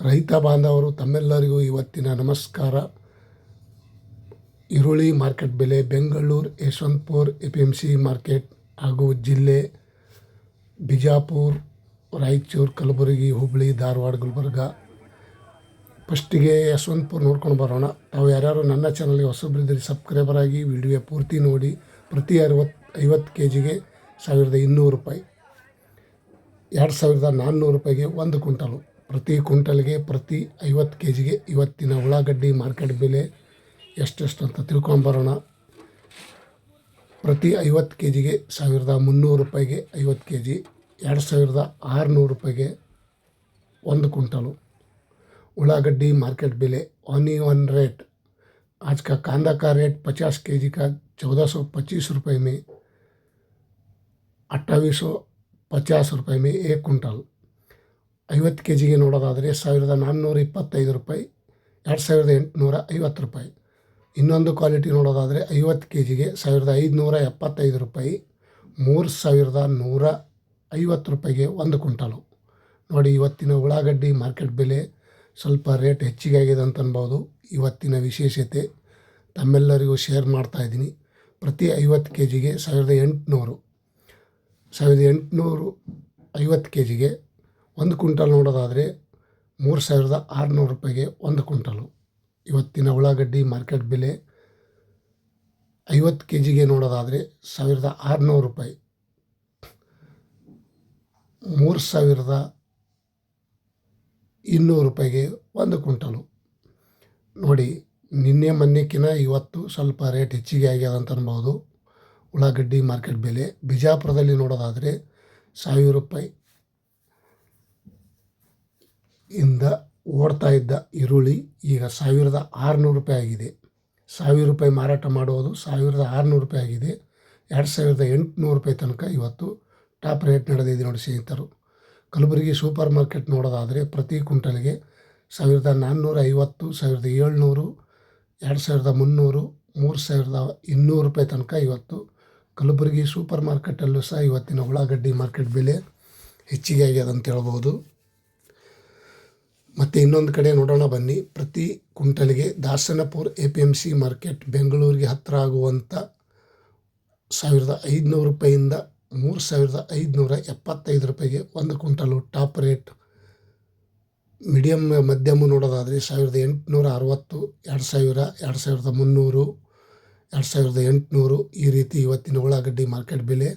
ರೈತ ಬಾಂಧವರು ತಮ್ಮೆಲ್ಲರಿಗೂ ಇವತ್ತಿನ ನಮಸ್ಕಾರ. ಈರುಳ್ಳಿ ಮಾರ್ಕೆಟ್ ಬೆಲೆ ಬೆಂಗಳೂರು ಯಶವಂತಪುರ APMC ಮಾರ್ಕೆಟ್ ಹಾಗೂ ಜಿಲ್ಲೆ ಬಿಜಾಪುರ, ರಾಯಚೂರು, ಕಲಬುರಗಿ, ಹುಬ್ಬಳ್ಳಿ, ಧಾರವಾಡ, ಗುಲ್ಬರ್ಗ. ಫಸ್ಟಿಗೆ ಯಶವಂತಪುರ ನೋಡ್ಕೊಂಡು ಬರೋಣ. ತಾವು ಯಾರ್ಯಾರು ನನ್ನ ಚಾನಲ್ಗೆ ಹೊಸಬ್ರಿದ್ದರೆ ಸಬ್ಸ್ಕ್ರೈಬರ್ ಆಗಿ ವಿಡಿಯೋ ಪೂರ್ತಿ ನೋಡಿ. ಪ್ರತಿ 50 kgಗೆ 1200 ರೂಪಾಯಿ, 2400 ರೂಪಾಯಿಗೆ 1 ಕ್ವಿಂಟಲು. ಪ್ರತಿ ಕ್ವಿಂಟಲ್ಗೆ ಪ್ರತಿ 50 kgಗೆ ಇವತ್ತಿನ ಉಳ್ಳಾಗಡ್ಡಿ ಮಾರ್ಕೆಟ್ ಬೆಲೆ ಎಷ್ಟೆಷ್ಟು ಅಂತ ತಿಳ್ಕೊಂಬರೋಣ. ಪ್ರತಿ 50 kgಗೆ 1300 ರೂಪಾಯಿಗೆ 50 kg, 2600 ರೂಪಾಯಿಗೆ 1 क्विंटल. उಳ್ಳागड्डी मार्केट बेले ऑनियन रेट आज का कांदा का रेट 50 kg का 1425 रुपये में, 2850 रुपये में 1 क्विंटल. 50 kgಗೆ ನೋಡೋದಾದರೆ 1425 ರೂಪಾಯಿ, 2850 ರೂಪಾಯಿ. ಇನ್ನೊಂದು ಕ್ವಾಲಿಟಿ ನೋಡೋದಾದರೆ 50 kgಗೆ 1575 ರೂಪಾಯಿ, 3150 ರೂಪಾಯಿಗೆ 1 ಕ್ವಿಂಟಲು. ನೋಡಿ, ಇವತ್ತಿನ ಉಳ್ಳಾಗಡ್ಡಿ ಮಾರ್ಕೆಟ್ ಬೆಲೆ ಸ್ವಲ್ಪ ರೇಟ್ ಹೆಚ್ಚಿಗೆ ಆಗಿದೆ ಅಂತ ಅನ್ಬೋದು. ಇವತ್ತಿನ ವಿಶೇಷತೆ ತಮ್ಮೆಲ್ಲರಿಗೂ ಶೇರ್ ಮಾಡ್ತಾಯಿದ್ದೀನಿ. ಪ್ರತಿ 50 kgಗೆ 1800, 50 kgಗೆ 1 ಕ್ವಿಂಟಲ್ ನೋಡೋದಾದರೆ 3600 ರೂಪಾಯಿಗೆ 1 ಕ್ವಿಂಟಲು. ಇವತ್ತಿನ ಉಳ್ಳಾಗಡ್ಡಿ ಮಾರ್ಕೆಟ್ ಬೆಲೆ 50 kgಗೆ ನೋಡೋದಾದರೆ 1600 ರೂಪಾಯಿ, 3200 ರೂಪಾಯಿಗೆ 1 ಕ್ವಿಂಟಲು. ನೋಡಿ, ನಿನ್ನೆ ಮೊನ್ನೆಕಿನ ಇವತ್ತು ಸ್ವಲ್ಪ ರೇಟ್ ಹೆಚ್ಚಿಗೆ ಆಗ್ಯದ ಅಂತ ಅನ್ಬೋದು. ಉಳ್ಳಾಗಡ್ಡಿ ಮಾರ್ಕೆಟ್ ಬೆಲೆ ಬಿಜಾಪುರದಲ್ಲಿ ನೋಡೋದಾದರೆ 1000 ರೂಪಾಯಿ ಇಂದ ಓಡ್ತಾ ಇದ್ದ ಈರುಳ್ಳಿ ಈಗ 1600 ರೂಪಾಯಿ ಆಗಿದೆ. 1000 ರೂಪಾಯಿ ಮಾರಾಟ ಮಾಡುವುದು 1600 ರೂಪಾಯಿ ಆಗಿದೆ. 2800 ರೂಪಾಯಿ ತನಕ ಇವತ್ತು ಟಾಪ್ ರೇಟ್ ನಡೆದಿದೆ ನೋಡಿ ಸ್ನೇಹಿತರು. ಕಲಬುರಗಿ ಸೂಪರ್ ಮಾರ್ಕೆಟ್ ನೋಡೋದಾದರೆ ಪ್ರತಿ ಕ್ವಿಂಟಲ್ಗೆ 1450, 1700, 2300, 3200 ರೂಪಾಯಿ ತನಕ ಇವತ್ತು ಕಲಬುರಗಿ ಸೂಪರ್ ಮಾರ್ಕೆಟಲ್ಲೂ ಸಹ ಇವತ್ತಿನ ಉಳ್ಳಾಗಡ್ಡಿ ಮಾರ್ಕೆಟ್ ಬೆಲೆ ಹೆಚ್ಚಿಗೆ ಆಗ್ಯದ ಅಂತ ಹೇಳ್ಬೋದು. ಮತ್ತು ಇನ್ನೊಂದು ಕಡೆ ನೋಡೋಣ ಬನ್ನಿ. ಪ್ರತಿ ಕ್ವಿಂಟಲ್ಗೆ ದಾಸನಪುರ APMC ಮಾರ್ಕೆಟ್ ಬೆಂಗಳೂರಿಗೆ ಹತ್ತಿರ ಆಗುವಂಥ 1500 ರೂಪಾಯಿಯಿಂದ 3575 ರೂಪಾಯಿಗೆ 1 ಕ್ವಿಂಟಲು ಟಾಪ್ ರೇಟ್. ಮೀಡಿಯಮ್ ಮಧ್ಯಮ ನೋಡೋದಾದರೆ 1860, 2000, 2300, 2800 ಈ ರೀತಿ ಇವತ್ತಿನ ಉಳ್ಳಾಗಡ್ಡಿ ಮಾರ್ಕೆಟ್ ಬೆಲೆ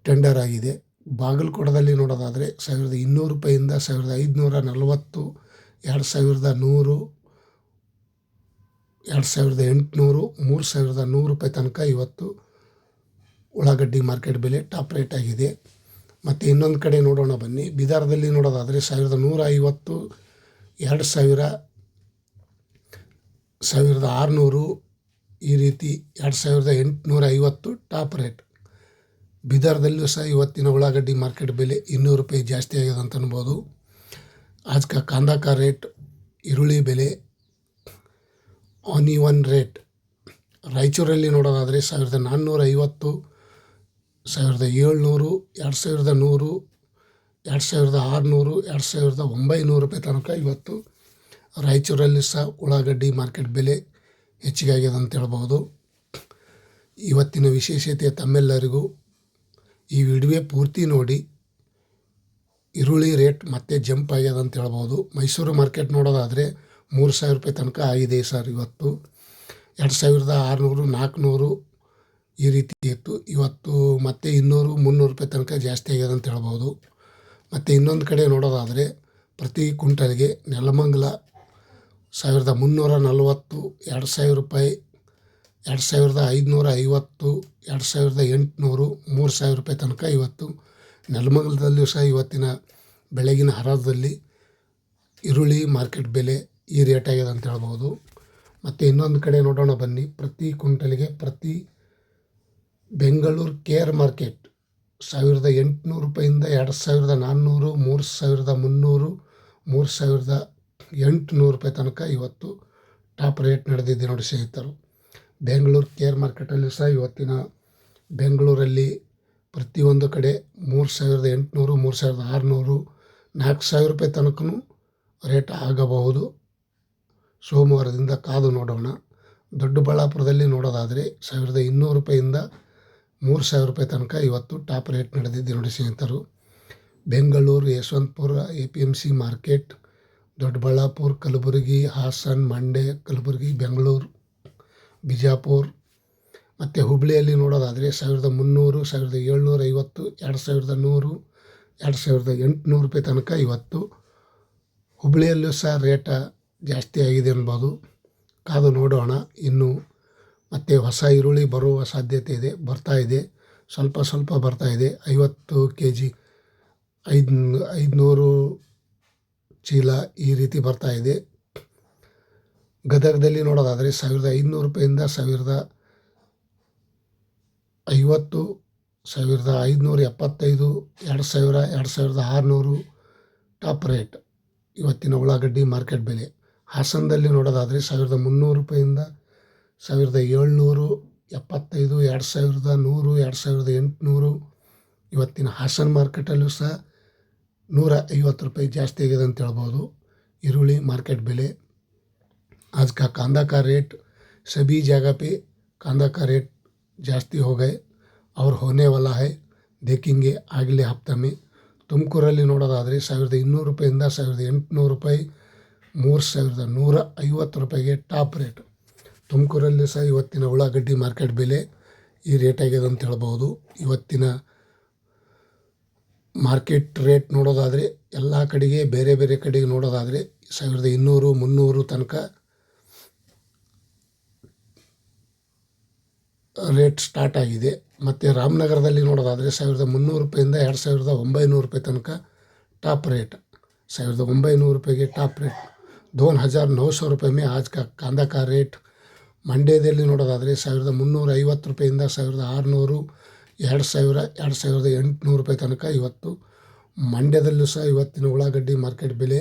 ಟೆಂಡರ್ ಆಗಿದೆ. ಬಾಗಲಕೋಟದಲ್ಲಿ ನೋಡೋದಾದರೆ 1200 ರೂಪಾಯಿಯಿಂದ 1540, 2100, 2800, 3100 ರೂಪಾಯಿ ತನಕ ಇವತ್ತು ಉಳ್ಳಾಗಡ್ಡಿ ಮಾರ್ಕೆಟ್ ಬೆಲೆ ಟಾಪ್ ರೇಟ್ ಆಗಿದೆ. ಮತ್ತು ಇನ್ನೊಂದು ಕಡೆ ನೋಡೋಣ ಬನ್ನಿ. ಬೀದರ್ದಲ್ಲಿ ನೋಡೋದಾದರೆ 1150, 2000, 1600 ಈ ರೀತಿ 2850 ಟಾಪ್ ರೇಟ್. ಬೀದರ್ದಲ್ಲೂ ಸಹ ಇವತ್ತಿನ ಉಳ್ಳಾಗಡ್ಡಿ ಮಾರ್ಕೆಟ್ ಬೆಲೆ 200 ರೂಪಾಯಿ ಜಾಸ್ತಿ ಆಗಿದೆ ಅಂತ ಅನ್ಬೋದು. आज का कांदा का रेट ಈರುಳ್ಳಿ ಬೆಲೆ ಆನಿಯನ್ ರೇಟ್ ರಾಯಚೂರಲ್ಲಿ ನೋಡೋದಾದರೆ 1450, 1700, 2100, 2600, 2900 ರೂಪಾಯಿ ತನಕ ಇವತ್ತು ರಾಯಚೂರಲ್ಲಿ ಸಹ ಉಳ್ಳಾಗಡ್ಡಿ ಮಾರ್ಕೆಟ್ ಬೆಲೆ ಹೆಚ್ಚಿಗಾಗ್ಯದ ಅಂತ ಹೇಳ್ಬೋದು. ಇವತ್ತಿನ ವಿಶೇಷತೆ ತಮ್ಮೆಲ್ಲರಿಗೂ ಈ ವಿಡಿಯೋ ಪೂರ್ತಿ ನೋಡಿ. ಈರುಳ್ಳಿ ರೇಟ್ ಮತ್ತೆ ಜಂಪ್ ಆಗ್ಯದ ಅಂತ ಹೇಳ್ಬೋದು. ಮೈಸೂರು ಮಾರ್ಕೆಟ್ ನೋಡೋದಾದರೆ 3000 ರೂಪಾಯಿ ತನಕ ಆಗಿದೆ ಸರ್ ಇವತ್ತು. 2600, 400 ಈ ರೀತಿ ಇತ್ತು. ಇವತ್ತು ಮತ್ತೆ 200, 300 ರೂಪಾಯಿ ತನಕ ಜಾಸ್ತಿ ಆಗ್ಯದ ಅಂತ ಹೇಳ್ಬೋದು. ಮತ್ತು ಇನ್ನೊಂದು ಕಡೆ ನೋಡೋದಾದರೆ ಪ್ರತಿ ಕ್ವಿಂಟಲ್ಗೆ ನೆಲಮಂಗಲ 1340, 2000 ರೂಪಾಯಿ, 2550, 2800, 3000 ರೂಪಾಯಿ ತನಕ ಇವತ್ತು ನೆಲಮಂಗಲದಲ್ಲೂ ಸಹ ಇವತ್ತಿನ ಬೆಳಗಿನ ಹರಾಜಲ್ಲಿ ಈರುಳ್ಳಿ ಮಾರ್ಕೆಟ್ ಬೆಲೆ ಈ ರೇಟ್ ಆಗಿದೆ ಅಂತ ಹೇಳ್ಬೋದು. ಮತ್ತು ಇನ್ನೊಂದು ಕಡೆ ನೋಡೋಣ ಬನ್ನಿ. ಪ್ರತಿ ಕ್ವಿಂಟಲ್ಗೆ ಪ್ರತಿ ಬೆಂಗಳೂರು ಕೇರ್ ಮಾರ್ಕೆಟ್ 1800 ರೂಪಾಯಿಂದ 2400, 3300, 3800 ರೂಪಾಯಿ ತನಕ ಇವತ್ತು ಟಾಪ್ ರೇಟ್ ನಡೆದಿದೆ ನೋಡಿ ಸ್ನೇಹಿತರು. ಬೆಂಗಳೂರು ಕೇರ್ ಮಾರ್ಕೆಟಲ್ಲಿ ಸಹ ಇವತ್ತಿನ ಬೆಂಗಳೂರಲ್ಲಿ ಪ್ರತಿಯೊಂದು ಕಡೆ 3800, 3600, 4000 ರೂಪಾಯಿ ತನಕನೂ ರೇಟ್ ಆಗಬಹುದು. ಸೋಮವಾರದಿಂದ ಕಾದು ನೋಡೋಣ. ದೊಡ್ಡಬಳ್ಳಾಪುರದಲ್ಲಿ ನೋಡೋದಾದರೆ 1200 ರೂಪಾಯಿಂದ 3000 ರೂಪಾಯಿ ತನಕ ಇವತ್ತು ಟಾಪ್ ರೇಟ್ ನಡೆದಿದೆ ನೋಡಿ ಸ್ನೇಹಿತರು. ಬೆಂಗಳೂರು, ಯಶವಂತಪುರ, APMC ಮಾರ್ಕೆಟ್, ದೊಡ್ಡಬಳ್ಳಾಪುರ, ಕಲಬುರಗಿ, ಹಾಸನ್, ಮಂಡ್ಯ, ಕಲಬುರಗಿ, ಬೆಂಗಳೂರು, ಬಿಜಾಪುರ ಮತ್ತು ಹುಬ್ಬಳ್ಳಿಯಲ್ಲಿ ನೋಡೋದಾದರೆ 1300, 1750, 2100, 2800 ರೂಪಾಯಿ ತನಕ ಇವತ್ತು ಹುಬ್ಬಳ್ಳಿಯಲ್ಲೂ ಸಹ ರೇಟ ಜಾಸ್ತಿ ಆಗಿದೆ ಅನ್ಬೋದು. ಕಾದು ನೋಡೋಣ. ಇನ್ನು ಮತ್ತು ಹೊಸ ಈರುಳ್ಳಿ ಬರುವ ಸಾಧ್ಯತೆ ಇದೆ, ಬರ್ತಾ ಇದೆ, ಸ್ವಲ್ಪ ಬರ್ತಾ ಇದೆ. 50 kg 500 ಚೀಲ ಈ ರೀತಿ ಬರ್ತಾ ಇದೆ. ಗದಗದಲ್ಲಿ ನೋಡೋದಾದರೆ 1500 ರೂಪಾಯಿಂದ 1050, 1575, 2000, 2600 ಟಾಪ್ ರೇಟ್ ಇವತ್ತಿನ ಉಳ್ಳಾಗಡ್ಡಿ ಮಾರ್ಕೆಟ್ ಬೆಲೆ. ಹಾಸನದಲ್ಲಿ ನೋಡೋದಾದರೆ 1300 ರೂಪಾಯಿಂದ 1775, 2100, 2800 ಇವತ್ತಿನ ಹಾಸನ ಮಾರ್ಕೆಟಲ್ಲೂ ಸಹ 150 ರೂಪಾಯಿ ಜಾಸ್ತಿ ಆಗಿದೆ ಅಂತ ಹೇಳ್ಬೋದು ಈರುಳ್ಳಿ मार्केट बेले. आज का कांदा का रेट सभी जगह पे कांदा का रेट जास्ती हो गए और होने वाला है, देखेंगे अगले हफ्ते में. ತುಮಕೂರಲ್ಲಿ ನೋಡೋದಾದರೆ 1200 ರೂಪಾಯಿಂದ 1800 ರೂಪಾಯಿ, 3150 ರೂಪಾಯಿಗೆ ಟಾಪ್ ರೇಟ್. ತುಮಕೂರಲ್ಲಿ ಸಹ ಇವತ್ತಿನ ಉಳ್ಳಾಗಡ್ಡಿ ಮಾರ್ಕೆಟ್ ಬೆಲೆ ಈ ರೇಟ್ ಆಗಿದೆ ಅಂತ ಹೇಳ್ಬೋದು. ಇವತ್ತಿನ ಮಾರ್ಕೆಟ್ ರೇಟ್ ನೋಡೋದಾದರೆ ಎಲ್ಲ ಕಡೆಗೆ ಬೇರೆ ಬೇರೆ ಕಡೆಗೆ ನೋಡೋದಾದರೆ 1200, 300 ತನಕ ರೇಟ್ ಸ್ಟಾರ್ಟ್ ಆಗಿದೆ. ಮತ್ತು ರಾಮನಗರದಲ್ಲಿ ನೋಡೋದಾದರೆ 1300 ರೂಪಾಯಿಂದ 2900 ರೂಪಾಯಿ ತನಕ ಟಾಪ್ ರೇಟ್. 1900 रुपये ಟಾಪ್ ರೇಟ್. 2900 रुपये में आज का कांदा का रेट. ಮಂಡ್ಯದಲ್ಲಿ ನೋಡೋದಾದರೆ 1350 ರೂಪಾಯಿಂದ 1600, 2000, 2800 ರೂಪಾಯಿ ತನಕ ಇವತ್ತು ಮಂಡ್ಯದಲ್ಲೂ ಸಹ ಇವತ್ತಿನ ಉಳ್ಳಾಗಡ್ಡಿ ಮಾರ್ಕೆಟ್ ಬೆಲೆ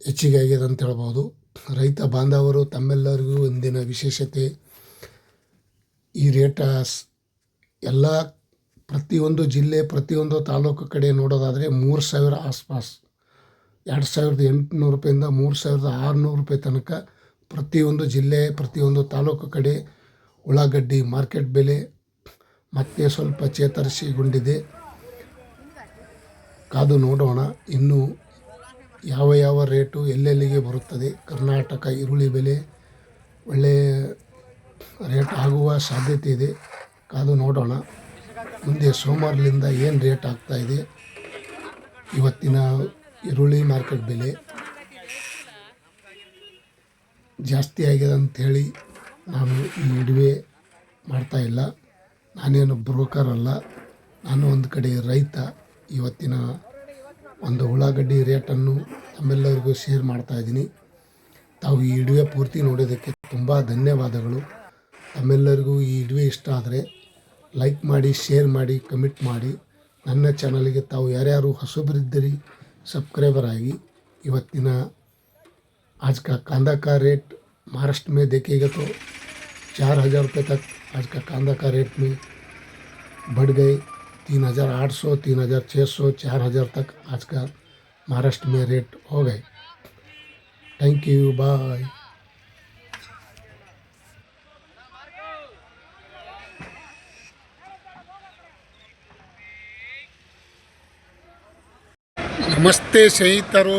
ಹೆಚ್ಚಿಗೆ ಆಗಿದೆ ಅಂತ ಹೇಳ್ಬೋದು. ರೈತ ಬಾಂಧವರು ತಮ್ಮೆಲ್ಲರಿಗೂ ಇಂದಿನ ವಿಶೇಷತೆ ಈ ರೇಟ ಎಲ್ಲ ಪ್ರತಿಯೊಂದು ಜಿಲ್ಲೆ ಪ್ರತಿಯೊಂದು ತಾಲೂಕು ಕಡೆ ನೋಡೋದಾದರೆ 3000 ಆಸ್ಪಾಸ್, 2800 ರೂಪಾಯಿಂದ 3600 ರೂಪಾಯಿ ತನಕ ಪ್ರತಿಯೊಂದು ಜಿಲ್ಲೆ ಪ್ರತಿಯೊಂದು ತಾಲೂಕು ಕಡೆ ಉಳ್ಳಾಗಡ್ಡಿ ಮಾರ್ಕೆಟ್ ಬೆಲೆ ಮತ್ತೆ ಸ್ವಲ್ಪ ಚೇತರಿಸಿಕೊಂಡಿದೆ. ಕಾದು ನೋಡೋಣ ಇನ್ನು ಯಾವ ರೇಟು ಎಲ್ಲೆಲ್ಲಿಗೆ ಬರುತ್ತದೆ. ಕರ್ನಾಟಕ ಈರುಳ್ಳಿ ಬೆಲೆ ಒಳ್ಳೆಯ ರೇಟ್ ಆಗುವ ಸಾಧ್ಯತೆ ಇದೆ. ಕಾದು ನೋಡೋಣ ಮುಂದೆ ಸೋಮವಾರದಿಂದ ಏನು ರೇಟ್ ಆಗ್ತಾಯಿದೆ. ಇವತ್ತಿನ ಈರುಳ್ಳಿ ಮಾರ್ಕೆಟ್ ಬೆಲೆ ಜಾಸ್ತಿ ಆಗಿದೆ ಅಂಥೇಳಿ ನಾನು ಈ ವಿಡಿಯೋ ಮಾಡ್ತಾಯಿಲ್ಲ. ನಾನೇನು ಬ್ರೋಕರ್ ಅಲ್ಲ, ನಾನು ಒಂದು ಕಡೆ ರೈತ. ಇವತ್ತಿನ ಒಂದು ಉಳ್ಳಾಗಡ್ಡಿ ರೇಟನ್ನು ತಮ್ಮೆಲ್ಲರಿಗೂ ಶೇರ್ ಮಾಡ್ತಾಯಿದ್ದೀನಿ. ತಾವು ಈ ವಿಡಿಯೋ ಪೂರ್ತಿ ನೋಡೋದಕ್ಕೆ ತುಂಬ ಧನ್ಯವಾದಗಳು. ತಮ್ಮೆಲ್ಲರಿಗೂ ಈ ವಿಡಿಯೋ ಇಷ್ಟ ಆದರೆ ಲೈಕ್ ಮಾಡಿ, ಶೇರ್ ಮಾಡಿ, ಕಮೆಂಟ್ ಮಾಡಿ. ನನ್ನ ಚಾನಲ್ಗೆ ತಾವು ಯಾರ್ಯಾರು ಹೊಸಬರಿದ್ದರೆ सब्सक्राइबर आएगी. ಇವತ್ತಿನ आज का कांदा का रेट महाराष्ट्र में देखेगा तो 4000 रुपये तक आज का कांदा का रेट में बढ़ गए. 3800, 3600, 4000 तक आज का महाराष्ट्र में रेट हो गए. Thank you, bye. ನಮಸ್ತೆ ಸ್ನೇಹಿತರು.